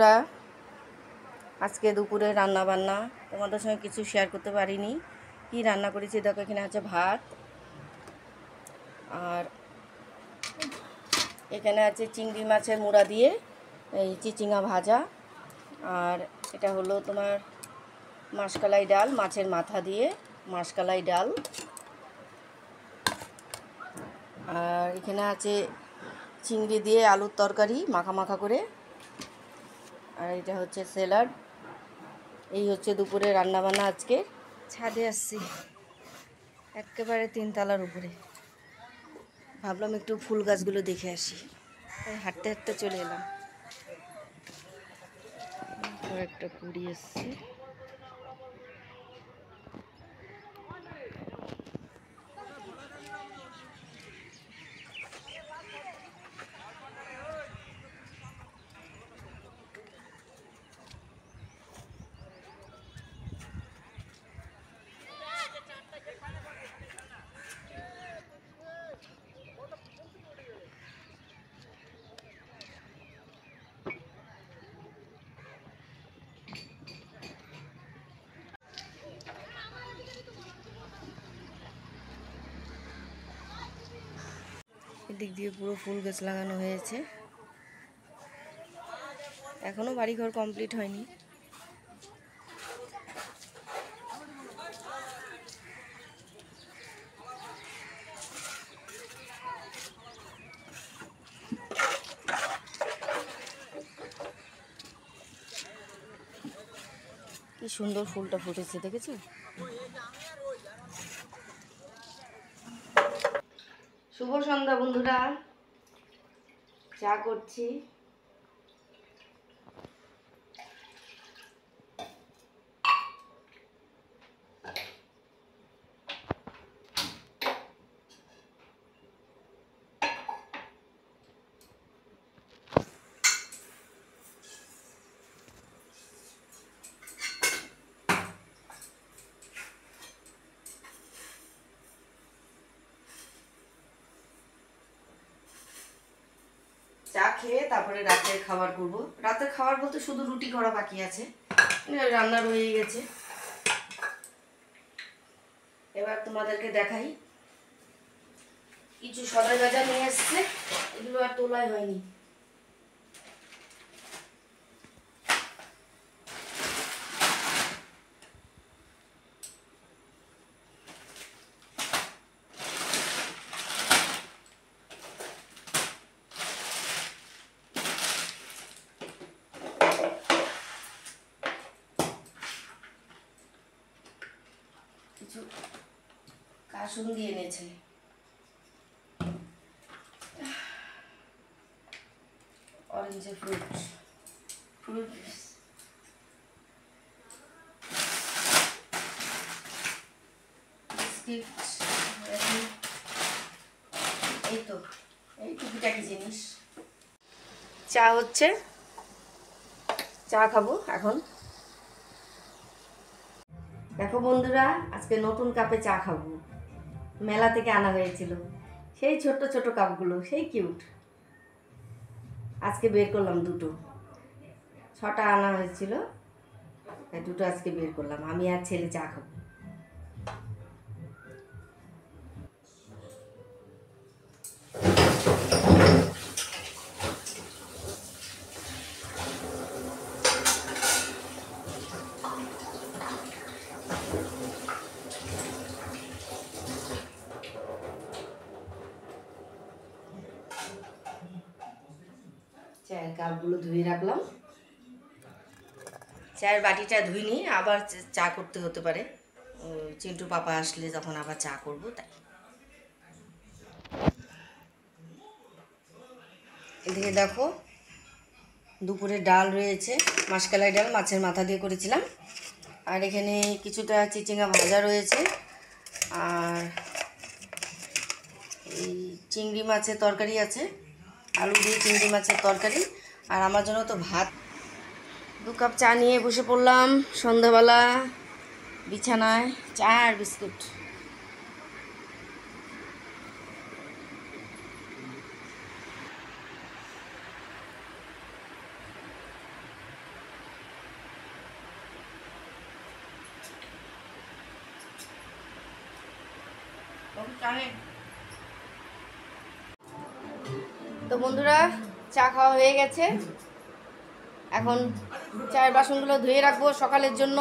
বন্ধুরা, আজকে দুপুরে রান্না বান্না তোমাদের সঙ্গে কিছু শেয়ার করতে পারিনি। কি রান্না করেছি দেখো, এখানে আছে ভাত, আর এখানে আছে চিংড়ি মাছের মুড়া দিয়ে এই চিচিঙ্গা ভাজা, আর এটা হলো তোমার মাসকালাই ডাল, মাছের মাথা দিয়ে মাসকালাই ডাল, আর এখানে আছে চিংড়ি দিয়ে আলুর তরকারি মাখা মাখা করে, আর এটা হচ্ছে স্যালাড। এই হচ্ছে দুপুরে রান্নাবান্না। আজকে ছাদে আসছি, একেবারে 3 তলার উপরে। ভাবলাম একটু ফুল গাছগুলো দেখে আসি, তাই হাঁটতে হাঁটতে চলে এলাম। একটা কুড়ি এসছে। এদিক দিয়ে পুরো ফুল গাছ লাগানো হয়েছে, এখনো বাড়িঘর কমপ্লিট হয়নি। কি সুন্দর ফুলটা ফুটেছে, দেখেছো? শুভ সন্ধ্যা বন্ধুরা, চা করছি। চা খেয়ে তারপরে রাতের খাবার করব। রাতের খাবার বলতে শুধু রুটি করা বাকি আছে, রান্না রয়ে গেছে। এবার তোমাদেরকে দেখাই, কিছু সদর গাজা নিয়ে এসছে, এগুলো আর তোলাই হয়নি। কিছু কাসুন দিয়ে এনেছে, অরেঞ্জের ফ্রুট বিস্কিট, এই তো এই টুকিটাকি জিনিস। চা হচ্ছে, চা খাবো এখন। দেখো বন্ধুরা, আজকে নতুন কাপে চা খাবো, মেলা থেকে আনা হয়েছিল, সেই ছোট ছোট কাপগুলো, সেই কিউট। আজকে বের করলাম দুটো, 6টা আনা হয়েছিল, তাই দুটো আজকে বের করলাম। আমি আর ছেলে চা খাবো। চায়ের কাপগুলো ধুয়ে রাখলাম, চায়ের বাটিটা ধুইনি, আবার চা করতে হতে পারে, চিন্টু পাপা আসলে যখন আবার চা করব তাই। এদিকে দেখো, দুপুরে ডাল রয়েছে, মাসকালাই ডাল মাছের মাথা দিয়ে করেছিলাম, আর এখানে কিছুটা চিচিঙ্গা ভাজা রয়েছে, আর এই চিংড়ি মাছের তরকারি আছে, আলু দিয়ে চিংড়ি মাছের তরকারি, আর আমার জন্য তো ভাত। 2 কাপ চা নিয়ে বসে পড়লাম সন্ধ্যাবেলা বিছানায়, চা আর বিস্কুট। তো বন্ধুরা, চা খাওয়া হয়ে গেছে। এখন চায়ের বাসনগুলো ধুয়ে রাখবো সকালের জন্য।